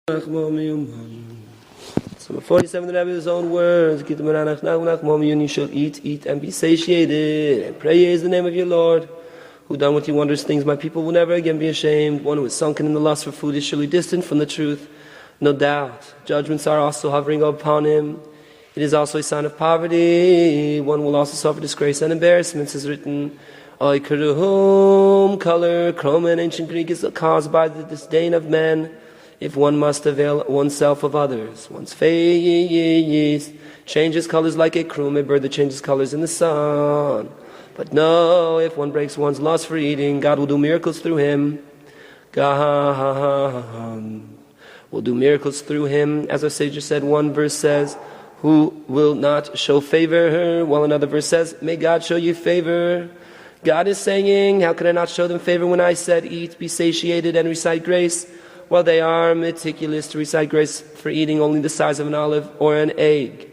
meuman. So 47, the Rebbe's own words, nachman, you shall eat, and be satiated, and pray is the name of your Lord, who done with you wondrous things. My people will never again be ashamed. One who is sunken in the lust for food is surely distant from the truth. No doubt, judgments are also hovering upon him. It is also a sign of poverty. One will also suffer disgrace and embarrassments, is written. Color, chroma in ancient Greek is caused by the disdain of men. If one must avail oneself of others, one's face changes colors like a krum, a bird that changes colors in the sun. But no, if one breaks one's lust for eating, God will do miracles through him. God will do miracles through him. As our sages said, one verse says, who will not show favor, while another verse says, may God show you favor. God is saying, how could I not show them favor when I said, eat, be satiated, and recite grace? While they are meticulous to recite grace for eating only the size of an olive or an egg.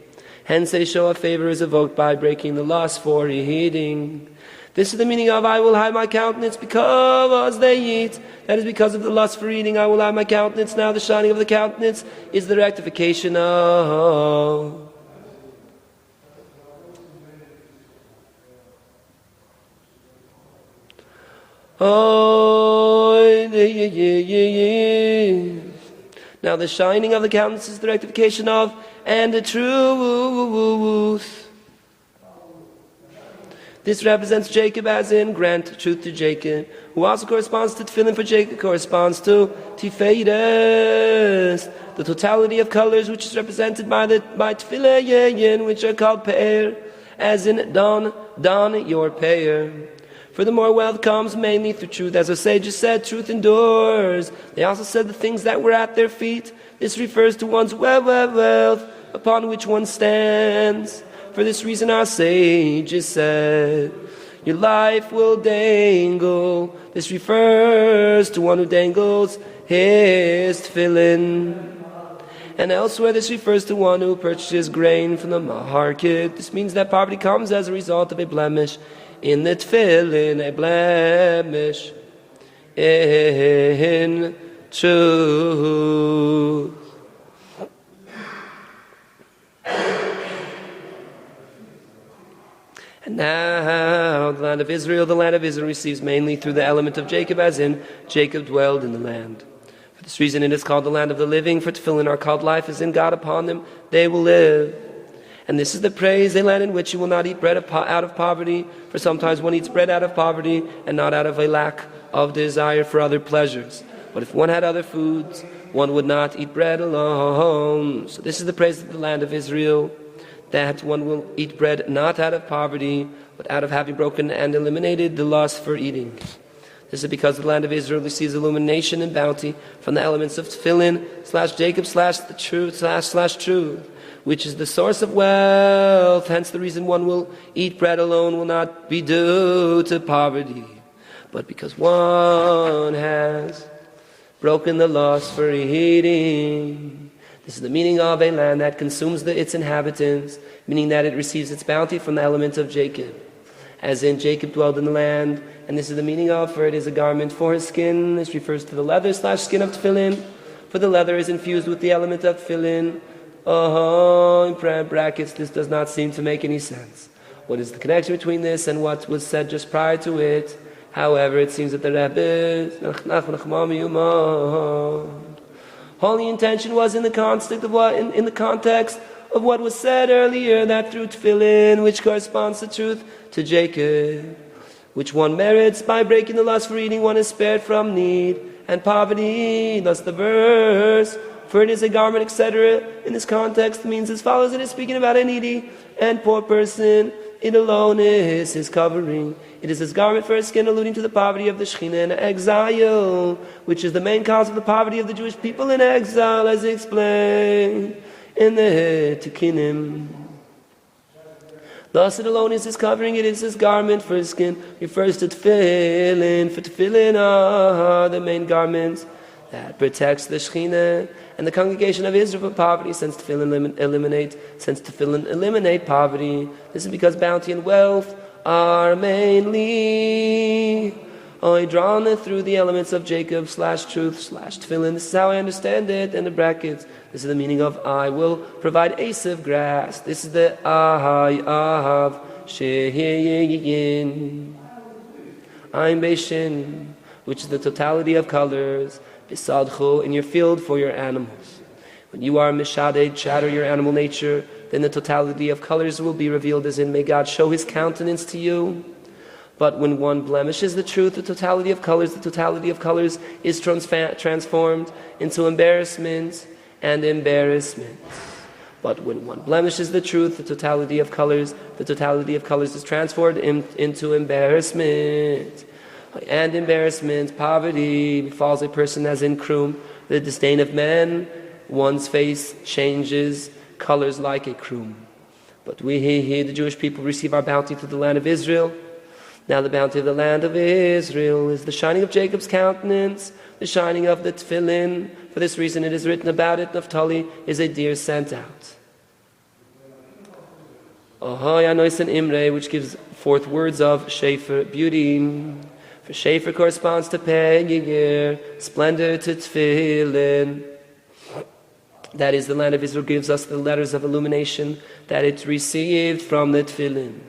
Hence a show of favor is evoked by breaking the lust for eating. This is the meaning of I will hide my countenance because they eat. That is because of the lust for eating I will hide my countenance. Now the shining of the countenance is the rectification of Now the shining of the countenance is the rectification of and the truth. This represents Jacob, as in grant truth to Jacob, who also corresponds to tefillin for Jacob, corresponds to tifeides, the totality of colors which is represented by tefillin, which are called pe'er, as in don your pe'er. Furthermore, wealth comes mainly through truth. As our sages said, truth endures. They also said the things that were at their feet. This refers to one's wealth upon which one stands. For this reason our sages said, your life will dangle. This refers to one who dangles his tefillin. And elsewhere this refers to one who purchases grain from the market. This means that poverty comes as a result of a blemish in the tefillin, a blemish in truth. And now the land of Israel receives mainly through the element of Jacob, as in Jacob dwelled in the land. For this reason it is called the land of the living, for tefillin are called life, as in God upon them they will live. And this is the praise, a land in which you will not eat bread out of poverty, for sometimes one eats bread out of poverty and not out of a lack of desire for other pleasures. But if one had other foods, one would not eat bread alone. So this is the praise of the land of Israel, that one will eat bread not out of poverty, but out of having broken and eliminated the lust for eating. This is because the land of Israel receives illumination and bounty from the elements of tefillin / Jacob / the truth / truth, which is the source of wealth. Hence the reason one will eat bread alone will not be due to poverty, but because one has broken the lust for eating. This is the meaning of a land that consumes its inhabitants, meaning that it receives its bounty from the element of Jacob, as in Jacob dwelled in the land. And this is the meaning of, for it is a garment for his skin. This refers to the leather / skin of tefillin, for the leather is infused with the element of tefillin. In brackets, this does not seem to make any sense. What is the connection between this and what was said just prior to it? However, it seems that the rebbe's nach, holy intention was in the context of what was said earlier, that through tefillin, which corresponds to truth, to Jacob, which one merits by breaking the lust for eating, one is spared from need and poverty. Thus the verse, for it is a garment, etc., in this context means as follows. It is speaking about a needy and poor person. It alone is his covering. It is his garment for his skin, alluding to the poverty of the Shekhinah in exile, which is the main cause of the poverty of the Jewish people in exile, as explained in the Tekkinim. Thus it alone is his covering, it is his garment for his skin. Refers to tefillin, for tefillin are the main garments that protects the Shekhinah and the congregation of Israel from poverty, since tefillin eliminate poverty. This is because bounty and wealth are mainly Drawn through the elements of Jacob / truth / tefillin. This is how I understand it. And the brackets. This is the meaning of I will provide Esav grass. This is the ahai ahav sheyin. I'm Beishin, which is the totality of colors. Bisadchu, in your field for your animals. When you are mishaded, shatter your animal nature, then the totality of colors will be revealed, as in, may God show His countenance to you. But when one blemishes the truth, the totality of colors is transformed into embarrassment and embarrassment. But when one blemishes the truth, the totality of colors is transformed into embarrassment. And embarrassment, poverty, befalls a person as in krum, the disdain of men. One's face changes colors like a krum. But we here, the Jewish people, receive our bounty through the land of Israel. Now the bounty of the land of Israel is the shining of Jacob's countenance, the shining of the tefillin. For this reason it is written about it, Naphtali is a deer sent out. Omaaiiinnn, which gives forth words of shefer, beauty. For shefer corresponds to pegir, splendor to tefillin. That is, the land of Israel gives us the letters of illumination that it received from the tefillin.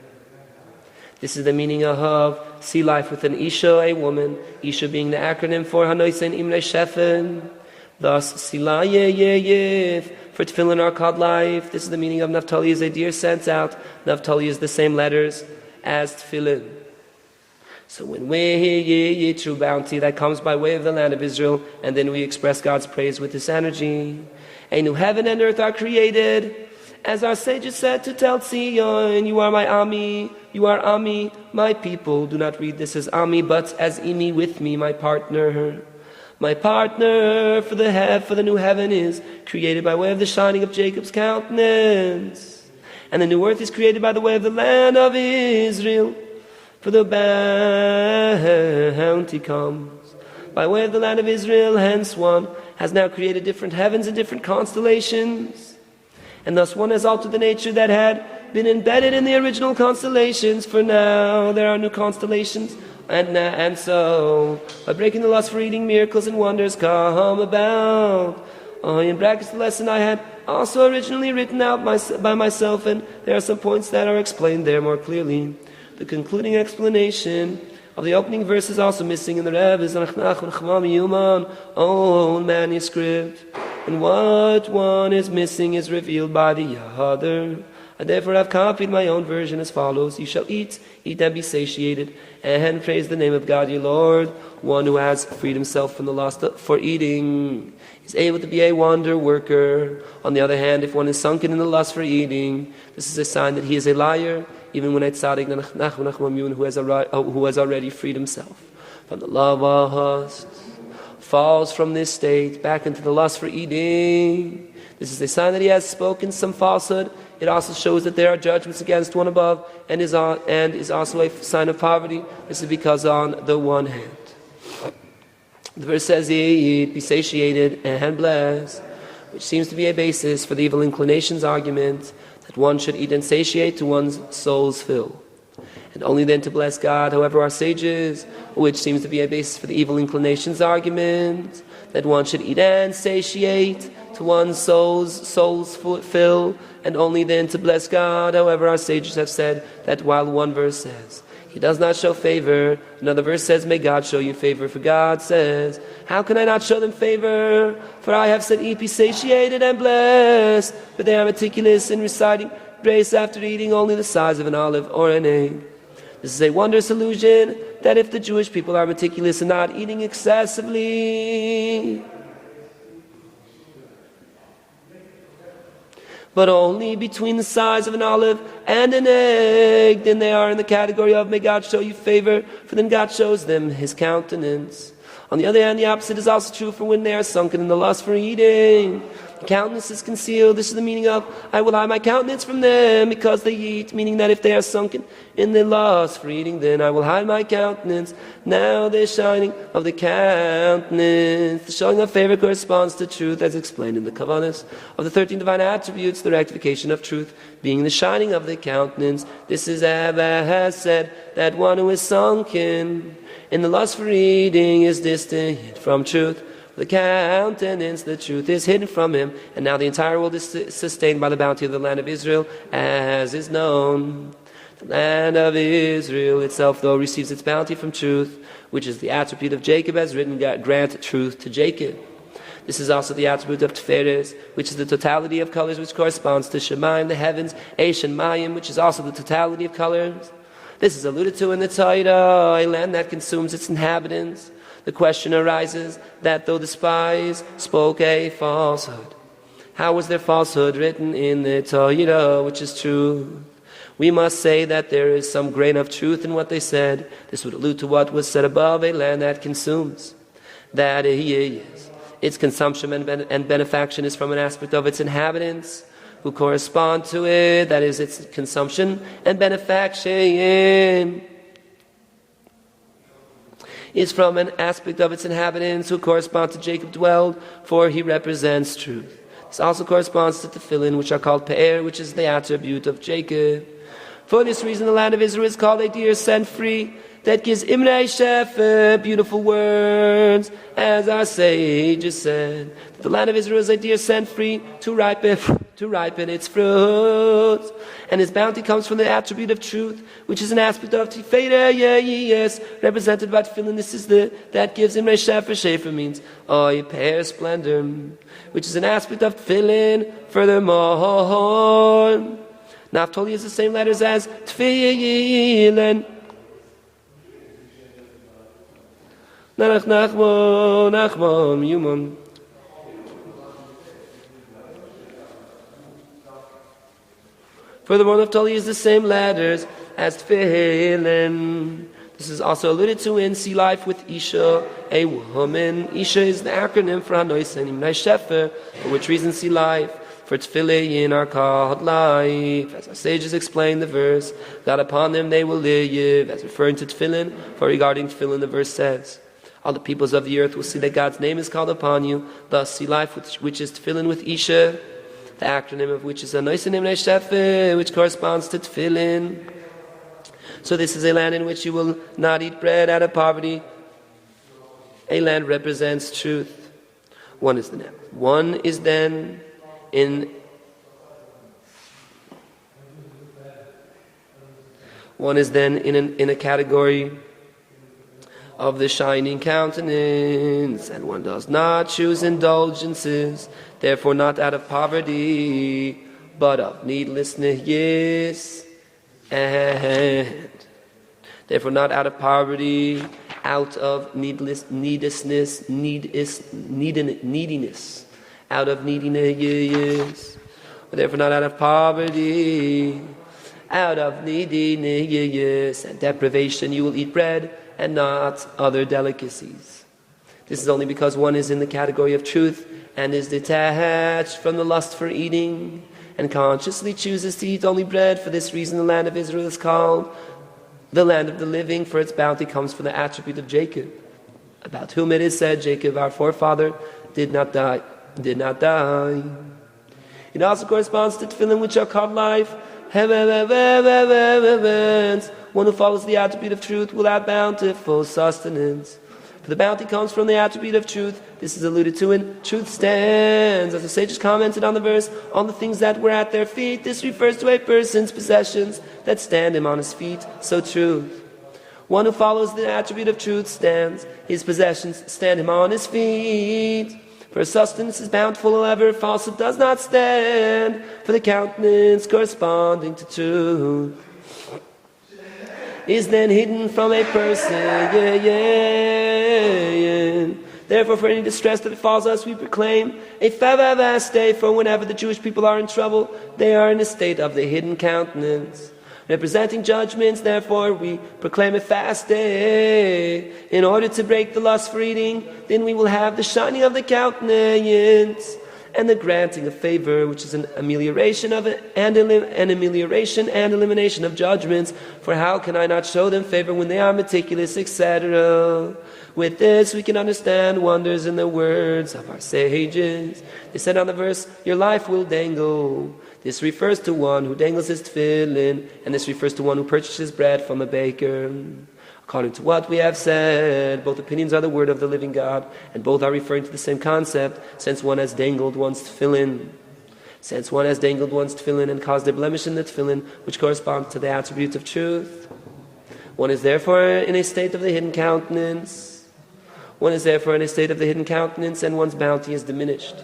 This is the meaning of see life with an isha, a woman. Isha being the acronym for hanoisen imre shefen. Thus, sila yef. For tefillin are called life. This is the meaning of Naphtali is a deer sent out. Naphtali is the same letters as tefillin. So when we hear true bounty that comes by way of the land of Israel, and then we express God's praise with this energy. A new heaven and earth are created. As our sages said to tell Tzion, you are my Ami, you are Ami, my people. Do not read this as Ami, but as Imi, with me, my partner. My partner for the new heaven is created by way of the shining of Jacob's countenance. And the new earth is created by the way of the land of Israel. For the bounty comes by way of the land of Israel, hence one has now created different heavens and different constellations. And thus one has altered the nature that had been embedded in the original constellations, for now there are new constellations. And so, by breaking the lust for eating, miracles and wonders come about. In brackets, the lesson I had also originally written out by myself, and there are some points that are explained there more clearly. The concluding explanation of the opening verse is also missing in the rebbe's nach nachma meuman own manuscript. And what one is missing is revealed by the other. I therefore have copied my own version as follows. You shall eat and be satiated, and praise the name of God your Lord. One who has freed himself from the lust for eating is able to be a wonder worker. On the other hand, if one is sunken in the lust for eating, this is a sign that he is a liar, even when a tzaddik nachman who has already freed himself from the lust falls from this state back into the lust for eating. This is a sign that he has spoken some falsehood. It also shows that there are judgments against one above, and is also a sign of poverty. This is because on the one hand, the verse says, eat, be satiated, and bless, which seems to be a basis for the evil inclinations argument that one should eat and satiate to one's soul's fill, and only then to bless God. However, our sages, which seems to be a basis for the evil inclinations argument that one should eat and satiate to one's soul's fill, and only then to bless God. However, our sages have said that while one verse says He does not show favor, another verse says, may God show you favor. For God says, how can I not show them favor? For I have said, eat, be satiated, and blessed. But they are meticulous in reciting grace after eating only the size of an olive or an egg. This is a wondrous illusion that if the Jewish people are meticulous in not eating excessively, but only between the size of an olive and an egg, then they are in the category of may God show you favor, for then God shows them His countenance. On the other hand, the opposite is also true for when they are sunken in the lust for eating. countenance is concealed. This is the meaning of, I will hide my countenance from them because they eat, meaning that if they are sunken in their lust for eating, then I will hide my countenance. Now the shining of the countenance, the showing of favor corresponds to truth as explained in the Kavanas of the 13 divine attributes, the rectification of truth being the shining of the countenance. This is Abba has said that one who is sunken in the lust for eating is distant from truth. The countenance, the truth is hidden from him, and now the entire world is sustained by the bounty of the land of Israel, as is known. The land of Israel itself, though, receives its bounty from truth, which is the attribute of Jacob, as written, grant truth to Jacob. This is also the attribute of Tiferes, which is the totality of colors, which corresponds to Shemayim, the heavens, Eish and Mayim, which is also the totality of colors. This is alluded to in the Torah, a land that consumes its inhabitants. The question arises that though the spies spoke a falsehood, how was their falsehood written in the Torah, which is true? We must say that there is some grain of truth in what they said. This would allude to what was said above, a land that consumes. That is, its consumption and benefaction is from an aspect of its inhabitants who correspond to it. That is, its consumption and benefaction is from an aspect of its inhabitants who correspond to Jacob dwelled, for he represents truth. This also corresponds to tefillin, which are called pe'er, which is the attribute of Jacob. For this reason, the land of Israel is called a deer set free, that gives imrei shefer, beautiful words, as our sages said. The land of Israel is a deer sent free to ripen its fruits, and its bounty comes from the attribute of truth, which is an aspect of yes, represented by tefillin. This is that gives imrei shefer. Shefer means pe'er, splendor, which is an aspect of tefillin. Furthermore, Naphtali is the same letters as tefillin. Nanach, nachman, meuman. Furthermore, Naphtali is the same letters as tefillin. This is also alluded to in See Life with Isha, a woman. Isha is the acronym for hanois and imnai shefer, for which reason See Life for tefillin are called life. As our sages explain the verse, God upon them they will live, as referring to tefillin, for regarding tefillin the verse says, all the peoples of the earth will see that God's name is called upon you. Thus, See Life, which is tefillin with Isha, the acronym of which is hanois and imnai shefer, which corresponds to tefillin. So this is a land in which you will not eat bread out of poverty. A land represents truth. One is then in a category of the shining countenance, and one does not choose indulgences, therefore not out of poverty, but of needlessness, and therefore not out of poverty, out of neediness, out of neediness, therefore not out of poverty, out of neediness and deprivation you will eat bread and not other delicacies. This is only because one is in the category of truth and is detached from the lust for eating and consciously chooses to eat only bread. For this reason the land of Israel is called the land of the living, for its bounty comes from the attribute of Jacob, about whom it is said, Jacob our forefather did not die. It also corresponds to tefillin, which are called life. One who follows the attribute of truth will have bountiful sustenance. For the bounty comes from the attribute of truth. This is alluded to in Truth Stands. As the sages commented on the verse, on the things that were at their feet, this refers to a person's possessions that stand him on his feet. So truth. One who follows the attribute of truth stands. His possessions stand him on his feet. For sustenance is bountiful, however, falsehood does not stand. For the countenance corresponding to truth is then hidden from a person. Therefore, for any distress that befalls us, we proclaim a fast day. For whenever the Jewish people are in trouble, they are in a state of the hidden countenance, representing judgments. Therefore, we proclaim a fast day in order to break the lust for eating. Then we will have the shining of the countenance and the granting of favor, which is an amelioration of it, and an amelioration and elimination of judgments. For how can I not show them favor when they are meticulous, etc.? With this we can understand wonders in the words of our sages. They said on the verse, your life will dangle. This refers to one who dangles his tefillin, and this refers to one who purchases bread from a baker. According to what we have said, both opinions are the word of the living God, and both are referring to the same concept, since one has dangled one's tefillin. Since one has dangled one's tefillin and caused a blemish in the tefillin, which corresponds to the attribute of truth. One is therefore in a state of the hidden countenance. One is therefore in a state of the hidden countenance, and one's bounty is diminished,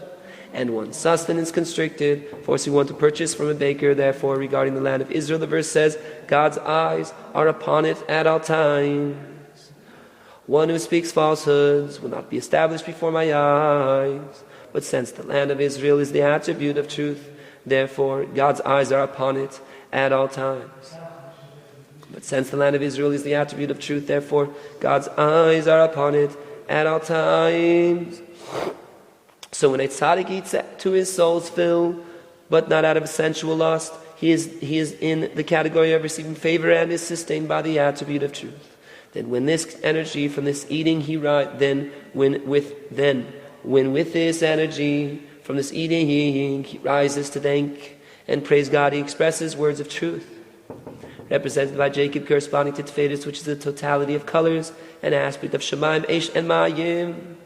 and one's sustenance constricted, forcing one to purchase from a baker. Therefore, regarding the land of Israel, the verse says, God's eyes are upon it at all times. One who speaks falsehoods will not be established before my eyes. But since the land of Israel is the attribute of truth, therefore God's eyes are upon it at all times. But since the land of Israel is the attribute of truth, therefore God's eyes are upon it at all times. So when a tzaddik eats to his soul's fill, but not out of sensual lust, he is in the category of receiving favor and is sustained by the attribute of truth. Then when this energy from this eating when with this energy from this eating he rises to thank and praise God, he expresses words of truth, represented by Jacob corresponding to Tefedus, which is the totality of colors, an aspect of Shemaim, Eish, and Mayim.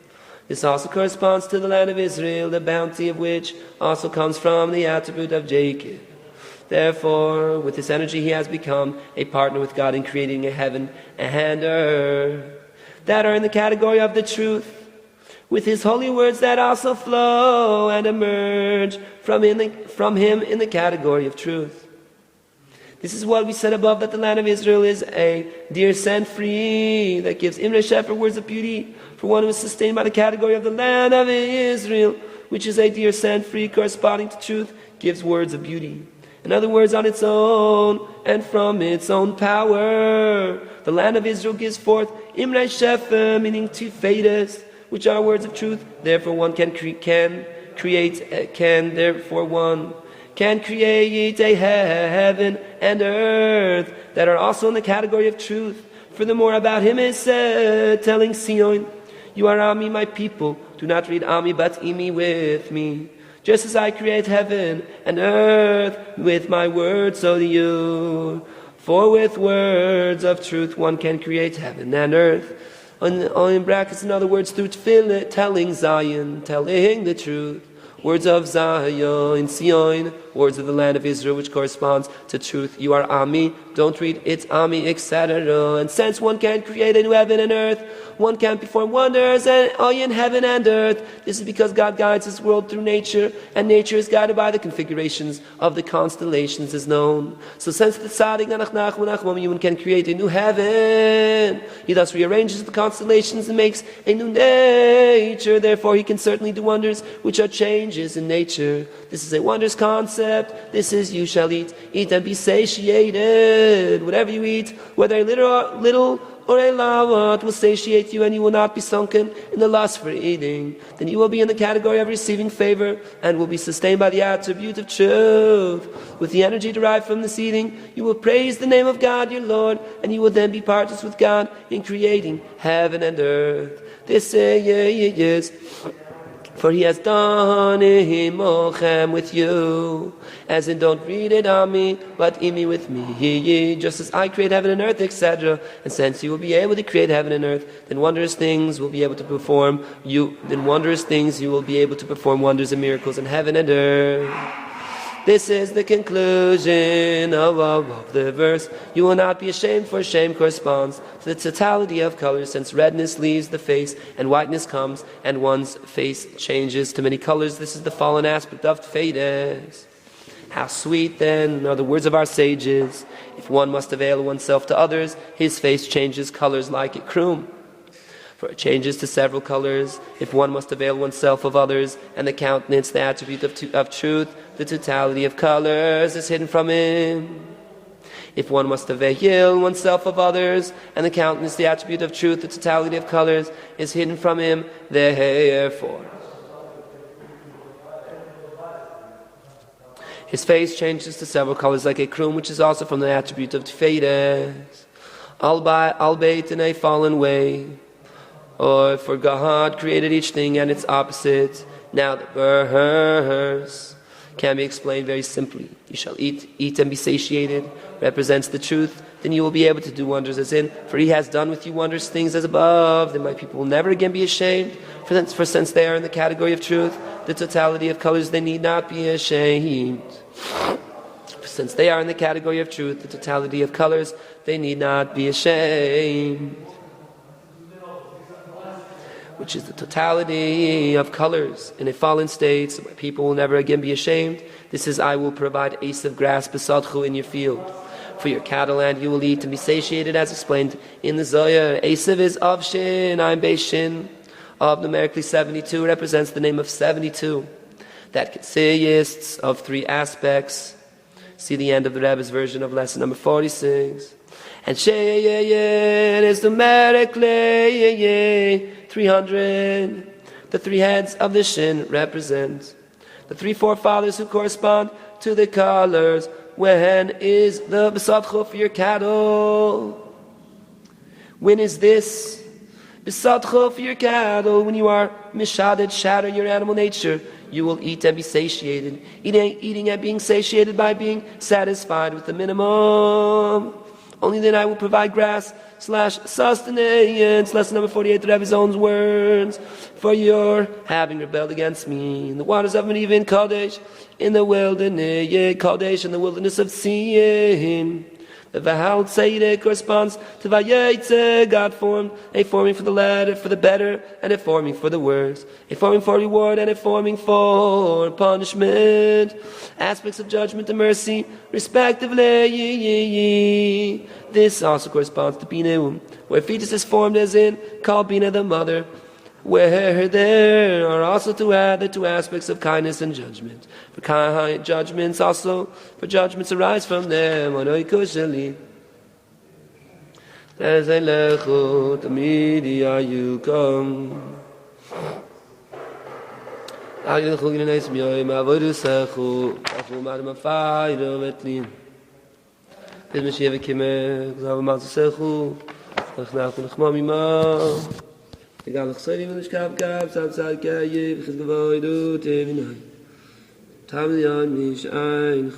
This also corresponds to the land of Israel, the bounty of which also comes from the attribute of Jacob. Therefore, with this energy he has become a partner with God in creating a heaven and earth that are in the category of the truth, with his holy words that also flow and emerge from him in the category of truth. This is what we said above, that the land of Israel is a deer sent free that gives Imre Shefer words of beauty. For one who is sustained by the category of the land of Israel, which is a deer sent free corresponding to truth, gives words of beauty. In other words, on its own and from its own power, the land of Israel gives forth Imre Shefer, meaning Tefedus, which are words of truth. Therefore, one can create a heaven and earth that are also in the category of truth. Furthermore, about him is said, telling Sion, you are Ami, my people. Do not read Ami, but Imi with me. Just as I create heaven and earth with my words, so do you. For with words of truth one can create heaven and earth. In brackets, in other words, through tefillah, telling Zion, telling the truth. Words of Zion, Sion, words of the land of Israel, which corresponds to truth. You are Ami, don't read it's Ami, etc. And since one can't create a new heaven and earth, one can't perform wonders in heaven and earth. This is because God guides his world through nature, and nature is guided by the configurations of the constellations as known. So since the tzaddik, nanach, nachman, nachman, can create a new heaven, he thus rearranges the constellations and makes a new nature. Therefore he can certainly do wonders which are changes in nature. This is a wondrous concept. This is, you shall eat and be satiated. Whatever you eat, whether a little or a lot, will satiate you, and you will not be sunken in the lust for eating. Then you will be in the category of receiving favor and will be sustained by the attribute of truth. With the energy derived from this eating, you will praise the name of God your Lord, and you will then be partners with God in creating heaven and earth. This is, for he has done him with you. As in, don't read it on me, but in me with me. Just as I create heaven and earth, etc. And since you will be able to create heaven and earth, then wondrous things will be able to perform. You will be able to perform wonders and miracles in heaven and earth. This is the conclusion of the verse. You will not be ashamed, for shame corresponds to the totality of colors, since redness leaves the face and whiteness comes, and one's face changes to many colors. This is the fallen aspect of Tefedus. How sweet then are the words of our sages. If one must avail oneself to others, his face changes colors like a krum. For it changes to several colors. If one must avail oneself of others, and the countenance, the attribute of truth, the totality of colors is hidden from him. If one must avail oneself of others, and the countenance, the attribute of truth, the totality of colors is hidden from him, therefore His face changes to several colors like a krum, which is also from the attribute of Tefedes. Albeit in a fallen way. Or for God created each thing and its opposite. Now the verse can be explained very simply. You shall eat and be satiated, represents the truth. Then you will be able to do wonders as in, for he has done with you wondrous things as above. Then my people will never again be ashamed. For since they are in the category of truth, the totality of colors, they need not be ashamed. Since they are in the category of truth, the totality of colors, they need not be ashamed. Which is the totality of colors in a fallen state, so my people will never again be ashamed. This is, I will provide ace of grass bezH in your field. For your cattle land you will eat and be satiated, as explained in the Zohar. Esav is of Shin, I'm Beishin. Of numerically 72 represents the name of 72. That consists of three aspects. See the end of the Rebbe's version of lesson number 46. And Sheyeyen is numerically 300. The three heads of the Shin represent the three forefathers who correspond to the colors. When is the bezH for your cattle? When is this bezH for your cattle? When you are mishaded, shatter your animal nature, you will eat and be satiated. Eating and being satiated by being satisfied with the minimum. Only then I will provide grass / sustenance. Lesson number 48, the Rebbe's own words. For your having rebelled against me in the waters of Medivin Kadesh, in the wilderness, Kadesh, in the wilderness of Sin. The Vahal Tzedek corresponds to Vayetze. God formed a forming for the latter, for the better, and a forming for the worse. A forming for reward and a forming for punishment. Aspects of judgment and mercy, respectively. This also corresponds to Bina, where fetus is formed as in called Bina the mother, where there are also the two aspects of kindness and judgment. For judgments arise from them. Omaaiiinnn. There's a lekutei tamidi you come. I will go in nice meuman. I will do seforim. I will madam afai do vetlin. This Mashiach kimer. I will madam seforim. nach nachma. Egal, ich soll ihm nicht gab, sag, ich gewollt, du, Tevinai. Tam, ja, mich ein,